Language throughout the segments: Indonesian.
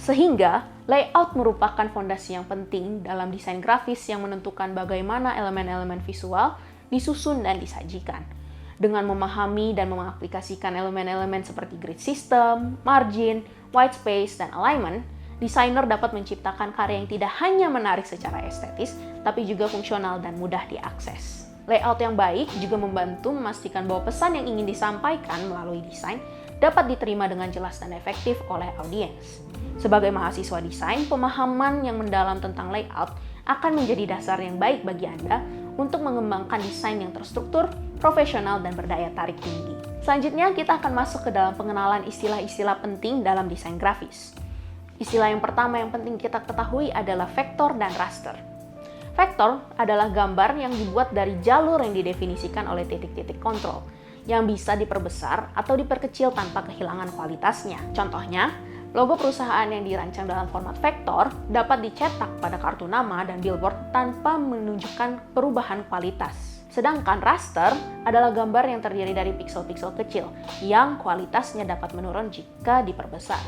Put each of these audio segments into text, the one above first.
Sehingga, layout merupakan fondasi yang penting dalam desain grafis yang menentukan bagaimana elemen-elemen visual disusun dan disajikan. Dengan memahami dan mengaplikasikan elemen-elemen seperti grid system, margin, white space, dan alignment, desainer dapat menciptakan karya yang tidak hanya menarik secara estetis, tapi juga fungsional dan mudah diakses. Layout yang baik juga membantu memastikan bahwa pesan yang ingin disampaikan melalui desain dapat diterima dengan jelas dan efektif oleh audiens. Sebagai mahasiswa desain, pemahaman yang mendalam tentang layout akan menjadi dasar yang baik bagi Anda untuk mengembangkan desain yang terstruktur, profesional, dan berdaya tarik tinggi. Selanjutnya, kita akan masuk ke dalam pengenalan istilah-istilah penting dalam desain grafis. Istilah yang pertama yang penting kita ketahui adalah vektor dan raster. Vektor adalah gambar yang dibuat dari jalur yang didefinisikan oleh titik-titik kontrol, yang bisa diperbesar atau diperkecil tanpa kehilangan kualitasnya. Contohnya, logo perusahaan yang dirancang dalam format vektor dapat dicetak pada kartu nama dan billboard tanpa menunjukkan perubahan kualitas. Sedangkan raster adalah gambar yang terdiri dari piksel-piksel kecil yang kualitasnya dapat menurun jika diperbesar.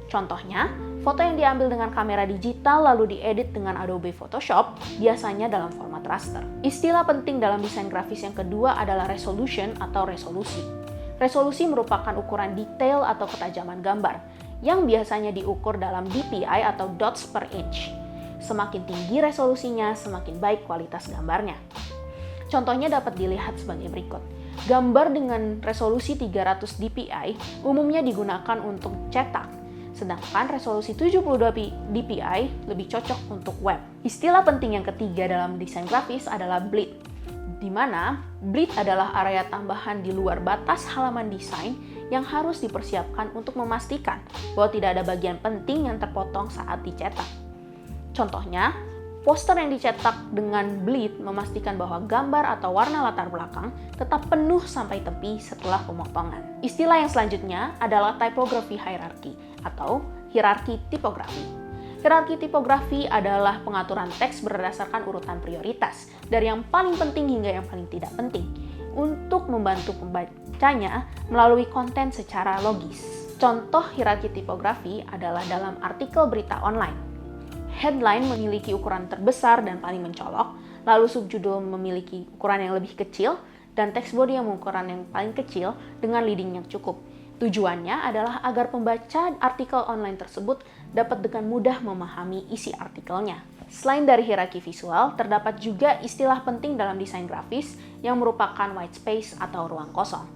Contohnya, foto yang diambil dengan kamera digital lalu diedit dengan Adobe Photoshop biasanya dalam format raster. Istilah penting dalam desain grafis yang kedua adalah resolution atau resolusi. Resolusi merupakan ukuran detail atau ketajaman gambar yang biasanya diukur dalam DPI atau dots per inch. Semakin tinggi resolusinya, semakin baik kualitas gambarnya. Contohnya dapat dilihat sebagai berikut. Gambar dengan resolusi 300 dpi umumnya digunakan untuk cetak, sedangkan resolusi 72 dpi lebih cocok untuk web. Istilah penting yang ketiga dalam desain grafis adalah bleed, di mana bleed adalah area tambahan di luar batas halaman desain yang harus dipersiapkan untuk memastikan bahwa tidak ada bagian penting yang terpotong saat dicetak. Contohnya, poster yang dicetak dengan bleed memastikan bahwa gambar atau warna latar belakang tetap penuh sampai tepi setelah pemotongan. Istilah yang selanjutnya adalah typography hierarchy atau hierarki tipografi. Hierarki tipografi adalah pengaturan teks berdasarkan urutan prioritas, dari yang paling penting hingga yang paling tidak penting, untuk membantu pembacanya melalui konten secara logis. Contoh hierarki tipografi adalah dalam artikel berita online. Headline memiliki ukuran terbesar dan paling mencolok, lalu subjudul memiliki ukuran yang lebih kecil, dan teks body yang ukuran yang paling kecil dengan leading yang cukup. Tujuannya adalah agar pembaca artikel online tersebut dapat dengan mudah memahami isi artikelnya. Selain dari hierarki visual, terdapat juga istilah penting dalam desain grafis yang merupakan white space atau ruang kosong.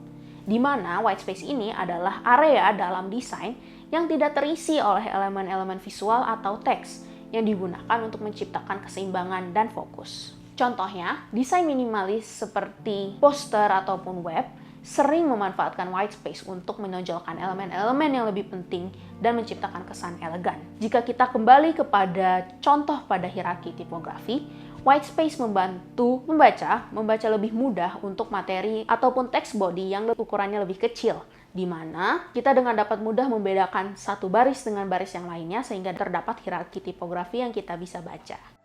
Di mana white space ini adalah area dalam desain yang tidak terisi oleh elemen-elemen visual atau teks yang digunakan untuk menciptakan keseimbangan dan fokus. Contohnya, desain minimalis seperti poster ataupun web sering memanfaatkan white space untuk menonjolkan elemen-elemen yang lebih penting dan menciptakan kesan elegan. Jika kita kembali kepada contoh pada hierarki tipografi, white space membantu membaca lebih mudah untuk materi ataupun text body yang ukurannya lebih kecil, di mana kita dengan dapat mudah membedakan satu baris dengan baris yang lainnya sehingga terdapat hierarki tipografi yang kita bisa baca.